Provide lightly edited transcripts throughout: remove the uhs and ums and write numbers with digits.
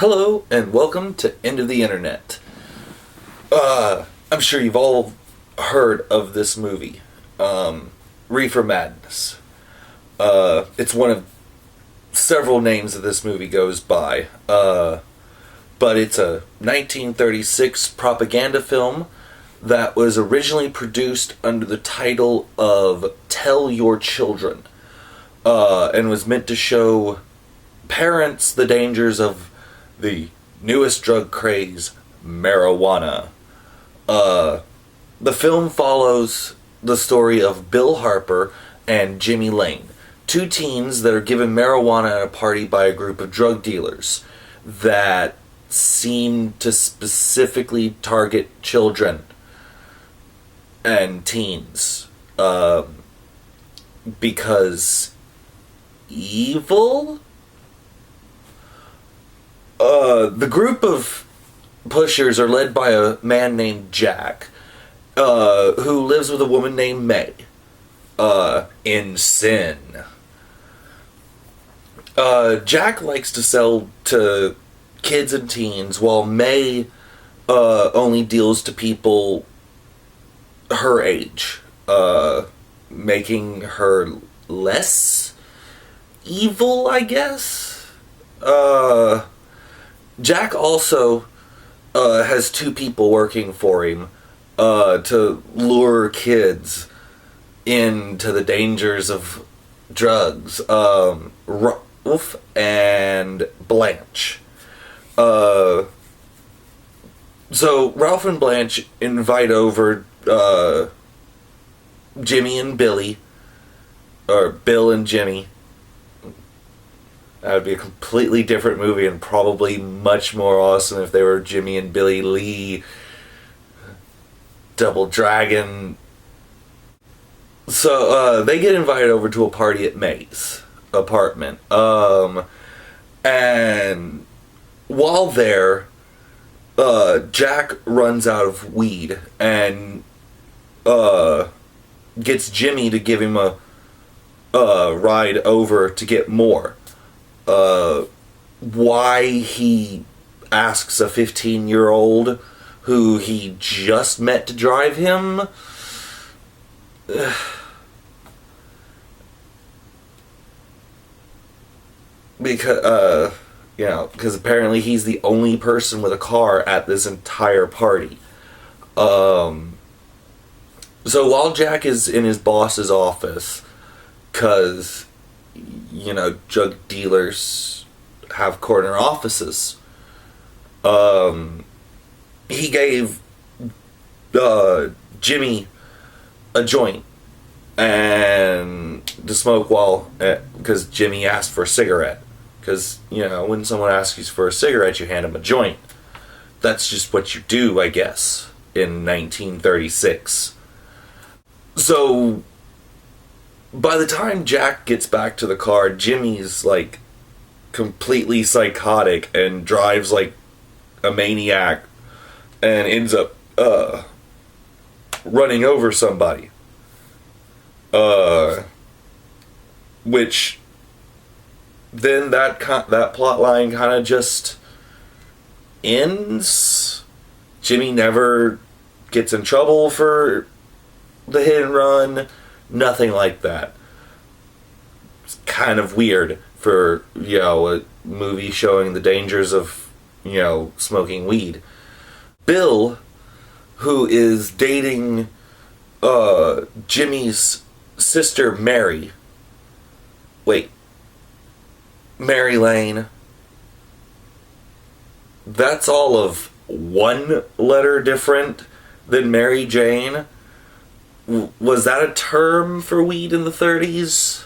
Hello and welcome to End of the Internet. I'm sure you've all heard of this movie, Reefer Madness. It's one of several names that this movie goes by, but it's a 1936 propaganda film that was originally produced under the title of Tell Your Children, and was meant to show parents the dangers of the newest drug craze, marijuana. The film follows the story of Bill Harper and Jimmy Lane, two teens that are given marijuana at a party by a group of drug dealers that seem to specifically target children and teens, because evil? The group of pushers are led by a man named Jack, who lives with a woman named May, in sin. Jack likes to sell to kids and teens, while May only deals to people her age, making her less evil, I guess. Jack also has two people working for him to lure kids into the dangers of drugs. Ralph and Blanche. So Ralph and Blanche invite over Jimmy and Billy, or Bill and Jimmy. That would be a completely different movie and probably much more awesome if they were Jimmy and Billy Lee, Double Dragon. So they get invited over to a party at May's apartment. And while there, Jack runs out of weed and gets Jimmy to give him a ride over to get more. Why he asks a 15-year-old who he just met to drive him, because apparently he's the only person with a car at this entire party. So while Jack is in his boss's office, because drug dealers have corner offices, he gave Jimmy a joint and to smoke while, because Jimmy asked for a cigarette. Because, when someone asks you for a cigarette, you hand them a joint. That's just what you do, I guess, in 1936. So by the time Jack gets back to the car, Jimmy's like completely psychotic and drives like a maniac and ends up running over somebody. Which then that plot line kind of just ends. Jimmy never gets in trouble for the hit and run. Nothing like that. It's kind of weird for, a movie showing the dangers of, smoking weed. Bill, who is dating Jimmy's sister Mary. Wait. Mary Lane. That's all of one letter different than Mary Jane. Was that a term for weed in the 30s?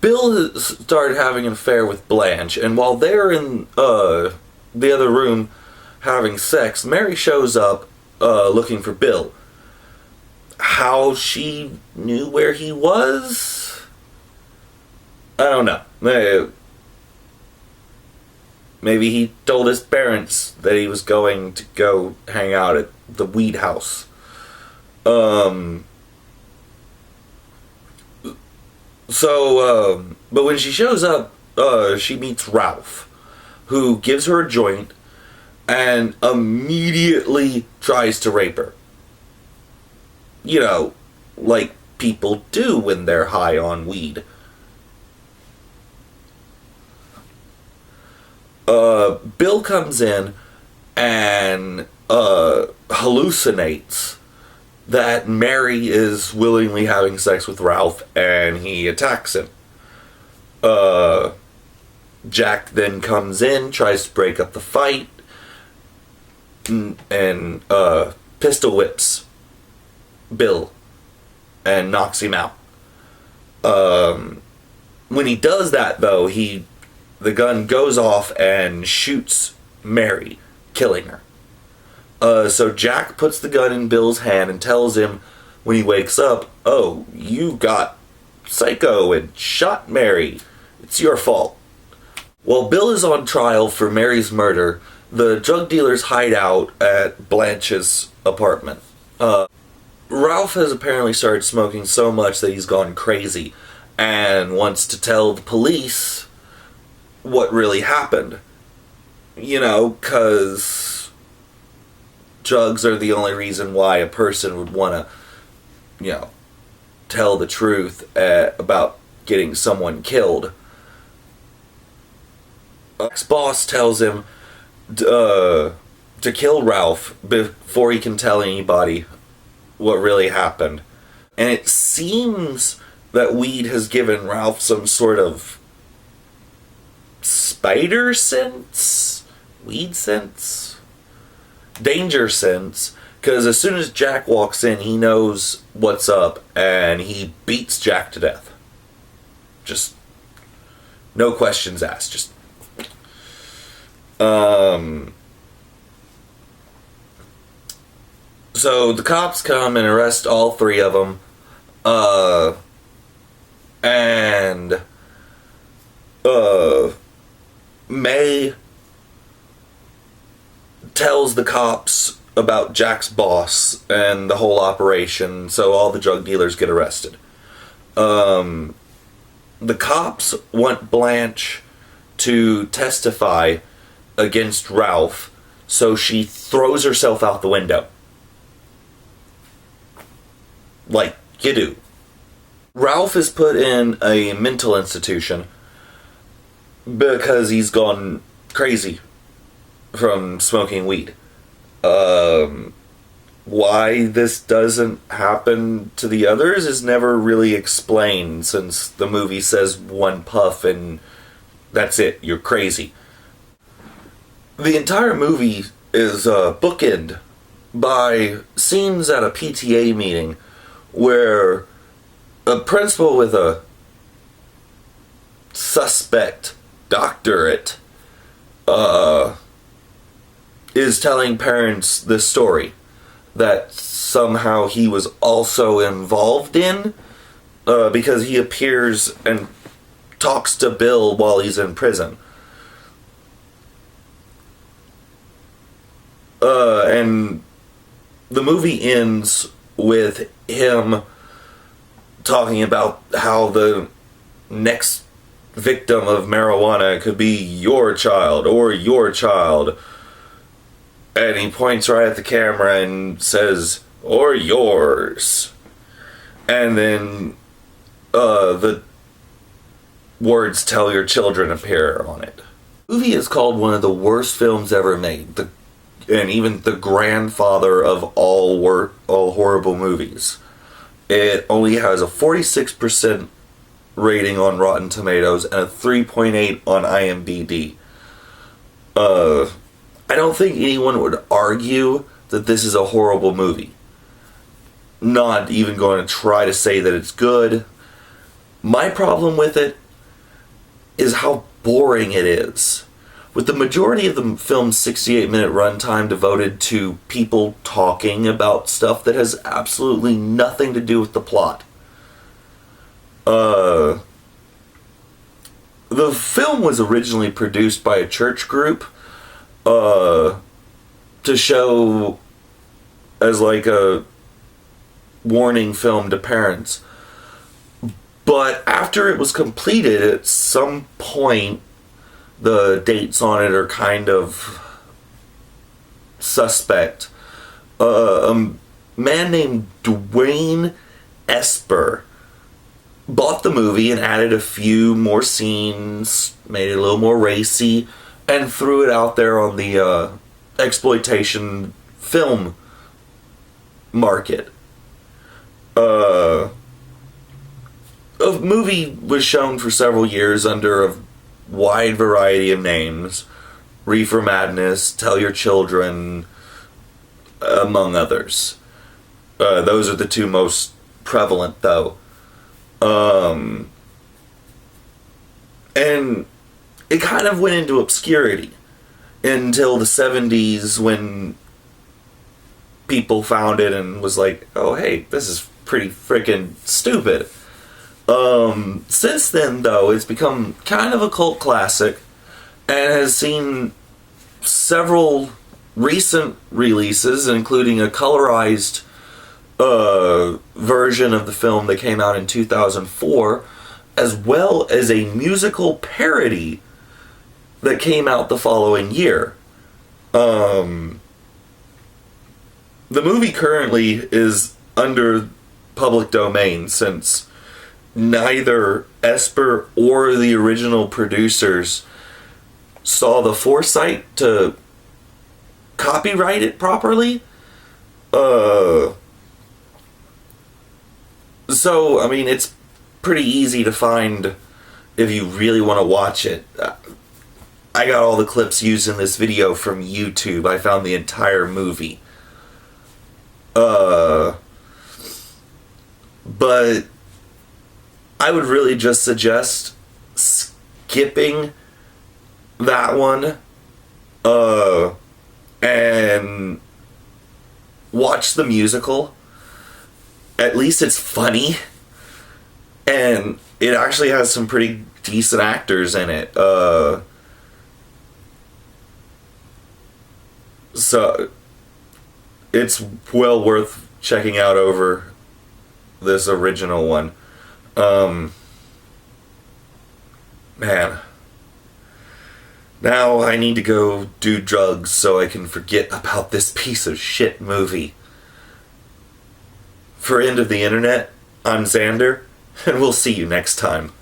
Bill started having an affair with Blanche, and while they're in the other room having sex, Mary shows up looking for Bill. How she knew where he was? I don't know. Maybe he told his parents that he was going to go hang out at the weed house. But when she shows up, she meets Ralph, who gives her a joint and immediately tries to rape her. You know, like people do when they're high on weed. Bill comes in and hallucinates that Mary is willingly having sex with Ralph, and he attacks him. Jack then comes in, tries to break up the fight, and pistol whips Bill and knocks him out. When he does that, though, the gun goes off and shoots Mary, killing her. So Jack puts the gun in Bill's hand and tells him when he wakes up, "Oh, you got psycho and shot Mary. It's your fault." While Bill is on trial for Mary's murder, the drug dealers hide out at Blanche's apartment. Ralph has apparently started smoking so much that he's gone crazy and wants to tell the police what really happened. You know, because drugs are the only reason why a person would want to, you know, tell the truth about getting someone killed. Ex-boss tells him to kill Ralph before he can tell anybody what really happened. And it seems that weed has given Ralph some sort of spider sense? Weed sense? Danger sense. Because as soon as Jack walks in, he knows what's up, and he beats Jack to death. Just no questions asked. Just so the cops come and arrest all three of them. And May tells the cops about Jack's boss and the whole operation, so all the drug dealers get arrested. The cops want Blanche to testify against Ralph, so she throws herself out the window. Like you do. Ralph is put in a mental institution because he's gone crazy from smoking weed. Why this doesn't happen to the others is never really explained, since the movie says one puff and that's it, you're crazy. The entire movie is bookended by scenes at a PTA meeting where a principal with a suspect doctorate is telling parents this story that somehow he was also involved in, because he appears and talks to Bill while he's in prison. And the movie ends with him talking about how the next victim of marijuana could be your child or your child. And he points right at the camera and says, "Or yours." And then the words "tell your children" appear on it. The movie is called one of the worst films ever made, and even the grandfather of all horrible movies. It only has a 46% rating on Rotten Tomatoes and a 3.8 on IMDb. I don't think anyone would argue that this is a horrible movie. Not even going to try to say that it's good. My problem with it is how boring it is. With the majority of the film's 68-minute runtime devoted to people talking about stuff that has absolutely nothing to do with the plot. The film was originally produced by a church group to show as like a warning film to parents. But after it was completed, at some point, the dates on it are kind of suspect. A man named Dwayne Esper bought the movie and added a few more scenes, made it a little more racy, and threw it out there on the exploitation film market. A movie was shown for several years under a wide variety of names. Reefer Madness, Tell Your Children, among others. Those are the two most prevalent, though. And it kind of went into obscurity until the 70s, when people found it and was like, oh hey, this is pretty freaking stupid. Since then, though, it's become kind of a cult classic and has seen several recent releases, including a colorized version of the film that came out in 2004, as well as a musical parody that came out the following year. The movie currently is under public domain, since neither Esper or the original producers saw the foresight to copyright it properly. So, I mean, it's pretty easy to find if you really want to watch it. I got all the clips used in this video from YouTube. I found the entire movie. But I would really just suggest skipping that one and watch the musical. At least it's funny, and it actually has some pretty decent actors in it. So it's well worth checking out over this original one. Man. Now I need to go do drugs so I can forget about this piece of shit movie. For End of the Internet, I'm Xander, and we'll see you next time.